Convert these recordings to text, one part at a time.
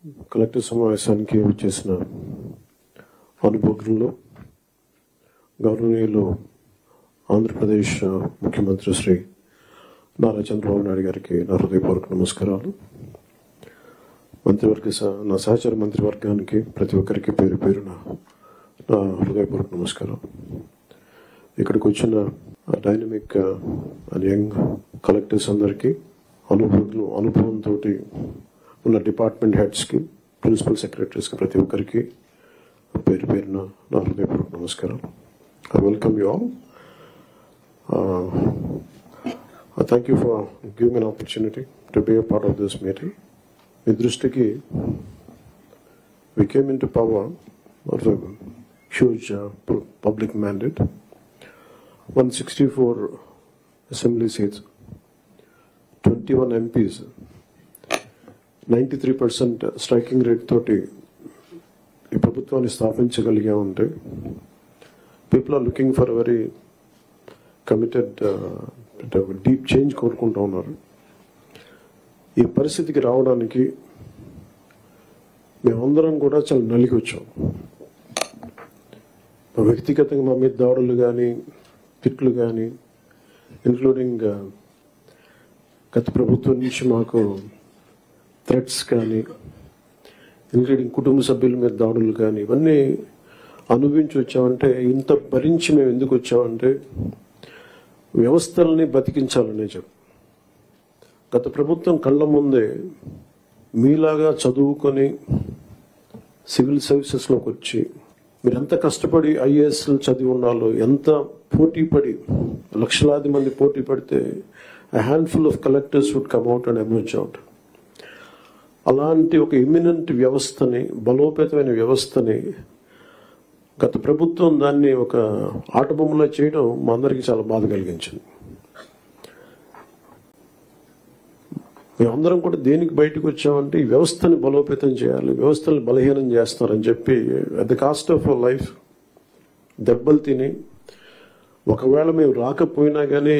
Collector సమావేశానికి వచ్చేసిన అనుభవజ్ఞులు గౌరవనీయులు ఆంధ్రప్రదేశ్ ముఖ్యమంత్రి శ్రీ నారా చంద్రబాబు నాయుడు గారికి నా హృదయపూర్వక నమస్కారాలు. నా సహచర మంత్రివర్గానికి ప్రతి ఒక్కరికి పేరు పేరున నా హృదయపూర్వక నమస్కారం. ఇక్కడికి వచ్చిన డైనమిక్ అండ్ యంగ్ కలెక్టర్స్ అందరికీ, అనుభవంతో ఉన్న డిపార్ట్మెంట్ హెడ్స్కి, ప్రిన్సిపల్ సెక్రటరీస్కి, ప్రతి ఒక్కరికి పేరు పేరున నా హృదయపూర్వక నమస్కారం. I welcome you all. I thank you for giving me an opportunity to be a part of this meeting. మీ దృష్టికి we came into power of a huge public mandate, 164 assembly seats, 21 MPs, 93% striking rate తోటి ఈ ప్రభుత్వాన్ని స్థాపించగలిగా ఉంటే people are looking for very committed deep change కోరుకుంటూ ఉన్నారు. ఈ పరిస్థితికి రావడానికి మేమందరం కూడా చాలా నలిగి వచ్చాం. వ్యక్తిగతంగా మా మీద దాడులు కానీ, తిట్లు కానీ, ఇంక్లూడింగ్ గత ప్రభుత్వం నుంచి మాకు థ్రెట్స్ కానీ, ఇంక్లూడింగ్ కుటుంబ సభ్యుల మీద దాడులు కానీ, ఇవన్నీ అనుభవించి వచ్చామంటే, ఇంత భరించి మేము ఎందుకు వచ్చామంటే వ్యవస్థల్ని బతికించాలనే చెప్పు. గత ప్రభుత్వం కళ్ళ ముందే మీలాగా చదువుకొని సివిల్ సర్వీసెస్లోకి వచ్చి మీరు ఎంత కష్టపడి ఐఏఎస్లు చదివి ఉండాలో, ఎంత పోటీ పడి, లక్షలాది మంది పోటీ పడితే a handful of collectors would come out and emerge out. అలాంటి ఒక ఇమినెంట్ వ్యవస్థని, బలోపేతమైన వ్యవస్థని గత ప్రభుత్వం దాన్ని ఒక ఆటబొమ్మలా చేయడం మా అందరికీ చాలా బాధ కలిగించింది. మేమందరం కూడా దేనికి బయటకు వచ్చామంటే ఈ వ్యవస్థని బలోపేతం చేయాలి, వ్యవస్థని బలహీనం చేస్తారని చెప్పి at the cost of life దెబ్బలు తిని, ఒకవేళ మేము రాకపోయినా కానీ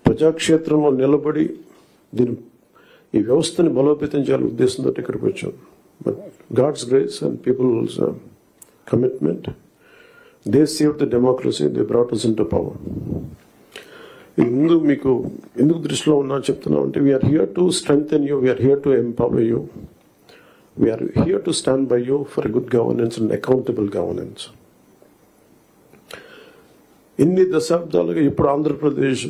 ప్రజాక్షేత్రంలో నిలబడి ఈ వ్యవస్థని బలోపేతం చేయాలని ఉద్దేశంతో ఇక్కడికి వచ్చాం. But God's grace and people's commitment, they save the democracy, they brought us into power. ముందు మీకు ఎందుకు దృష్టిలో ఉన్నా చెప్తున్నాం అంటే, we're here to strengthen you, we're here to empower you, we're here to stand by you for good governance and accountable governance. ఇన్ని దశాబ్దాలుగా ఇప్పుడు ఆంధ్రప్రదేశ్,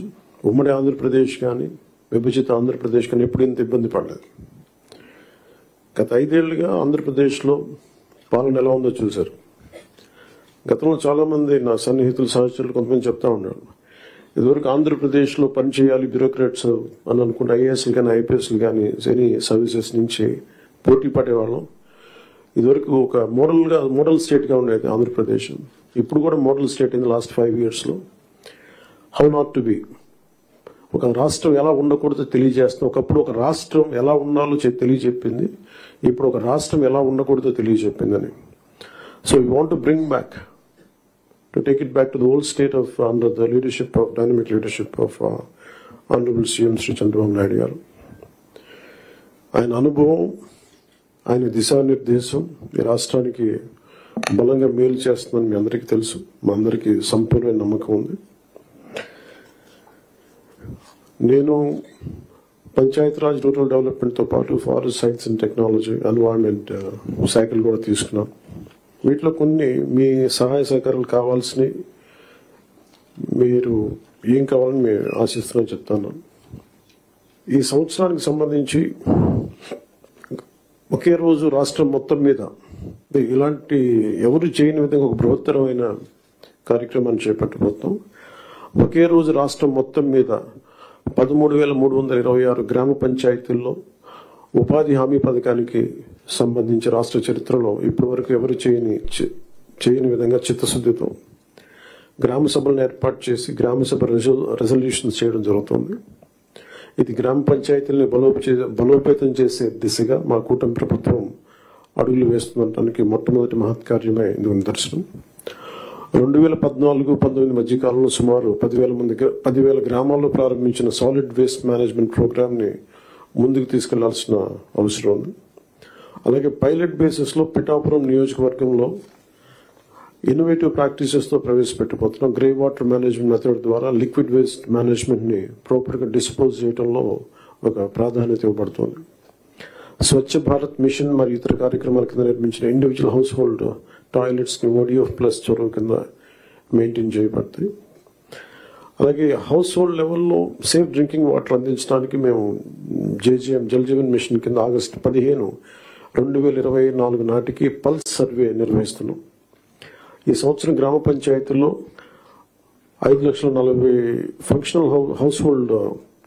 ఉమ్మడి ఆంధ్రప్రదేశ్ కానీ, విభజిత ఆంధ్రప్రదేశ్ కానీ ఎప్పుడు ఇంత ఇబ్బంది పడలేదు. గత 5 ఏళ్లుగా ఆంధ్రప్రదేశ్లో పాలన ఎలా ఉందో చూశారు. గతంలో చాలామంది నా సన్నిహితులు, సహచరులు కొంతమంది చెప్తా ఉన్నారు, ఇదివరకు ఆంధ్రప్రదేశ్లో పనిచేయాలి బ్యూరోక్రాట్స్ అని అనుకుంటే ఐఏఎస్లు కానీ, ఐపీఎస్లు కానీ, ఎనీ సర్వీసెస్ నుంచి పోటీ పడేవాళ్ళం. ఇదివరకు ఒక మోడల్ స్టేట్గా ఉండేది ఆంధ్రప్రదేశ్. ఇప్పుడు కూడా model state in the last 5 yearsలో. హౌ నాట్ టు బి, ఒక రాష్ట్రం ఎలా ఉండకూడదో తెలియజేస్తుంది. ఒకప్పుడు ఒక రాష్ట్రం ఎలా ఉండాలో తెలియజెప్పింది, ఇప్పుడు ఒక రాష్ట్రం ఎలా ఉండకూడదో తెలియజెప్పిందని. So we want to bring back, to take it back to the old state of under the leadership of dynamic leadership of honourable CM Shri Chandrababu Naidu గారు. ఆయన అనుభవం, ఆయన దిశానిర్దేశం ఈ రాష్ట్రానికి బలంగా మేలు చేస్తుందని మీ అందరికీ తెలుసు. మా అందరికీ సంపూర్ణ నమ్మకం ఉంది. నేను పంచాయతీరాజ్, రూరల్ డెవలప్మెంట్తో పాటు forest science and technology, environment శాఖలు కూడా తీసుకున్నాను. వీటిలో కొన్ని మీ సహాయ సహకారాలు కావాల్సినవి, మీరు ఏం కావాలని మేము ఆశిస్తున్నాం చెప్తాను. ఈ సంవత్సరానికి సంబంధించి ఒకే రోజు రాష్ట్రం మొత్తం మీద ఇలాంటి ఎవరు చేయని విధంగా ఒక బృహత్తరమైన కార్యక్రమాన్ని చేపట్టబోతాం. ఒకే రోజు రాష్ట్రం మొత్తం మీద 13,326 గ్రామ పంచాయతీల్లో ఉపాధి హామీ పథకానికి సంబంధించి రాష్ట్ర చరిత్రలో ఇప్పటి వరకు ఎవరు చేయని విధంగా చిత్తశుద్ధితో గ్రామ సభలను ఏర్పాటు చేసి గ్రామ సభ రెజల్యూషన్స్ చేయడం జరుగుతుంది. ఇది గ్రామ పంచాయతీలని బలోపేతం చేసే దిశగా మా కూటమి ప్రభుత్వం అడుగులు వేస్తుండటానికి మొట్టమొదటి మహత్కార్యమే ఇందుకు నిదర్శనం. 2014-19 మధ్యకాలంలో సుమారు 10,000 గ్రామాల్లో ప్రారంభించిన సాలిడ్ వేస్ట్ మేనేజ్మెంట్ ప్రోగ్రామ్ని ముందుకు తీసుకెళ్లాల్సిన అవసరం ఉంది. అలాగే పైలట్ బేసిస్ లో పిఠాపురం నియోజకవర్గంలో ఇన్నోవేటివ్ ప్రాక్టీసెస్ తో ప్రవేశపెట్టబోతున్నాం. గ్రే వాటర్ మేనేజ్మెంట్ మెథడ్ ద్వారా లిక్విడ్ వేస్ట్ మేనేజ్మెంట్ ని ప్రాపర్ గా డిస్పోజ్ చేయడంలో ఒక ప్రాధాన్యత ఇవ్వబడుతుంది. స్వచ్ఛ భారత్ మిషన్ మరియు ఇతర కార్యక్రమాల కింద నిర్మించిన ఇండివిజువల్ హౌస్ హోల్డ్ టాయిలెట్స్ ని ODF ప్లస్ చొరవ కింద మెయింటైన్ చేయబడతాయి. అలాగే హౌస్ హోల్డ్ లెవెల్లో సేఫ్ డ్రింకింగ్ వాటర్ అందించడానికి మేము JGM జల్ జీవన్ మిషన్ కింద ఆగస్టు 15, 2024 నాటికి పల్స్ సర్వే నిర్వహిస్తున్నాం. ఈ సంవత్సరం గ్రామ పంచాయతీల్లో 5,40,000 functional house hold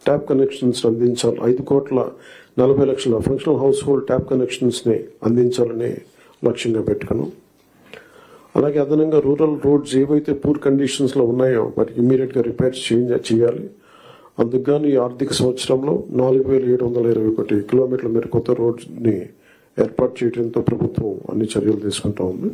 tap connections అందించాలి. 5,40,00,000 functional house hold tap connections ని అందించాలని లక్ష్యంగా పెట్టుకున్నాం. అలాగే అదనంగా రూరల్ రోడ్స్ ఏవైతే పూర్ కండిషన్స్ లో ఉన్నాయో వాటికి ఇమీడియట్ గా రిపేర్స్ చేయాలి. అందుకుగాను ఈ ఆర్థిక సంవత్సరంలో 4,721 కిలోమీటర్ల మేర కొత్త రోడ్స్ ని ఏర్పాటు చేయడంతో ప్రభుత్వం అన్ని చర్యలు తీసుకుంటా ఉంది.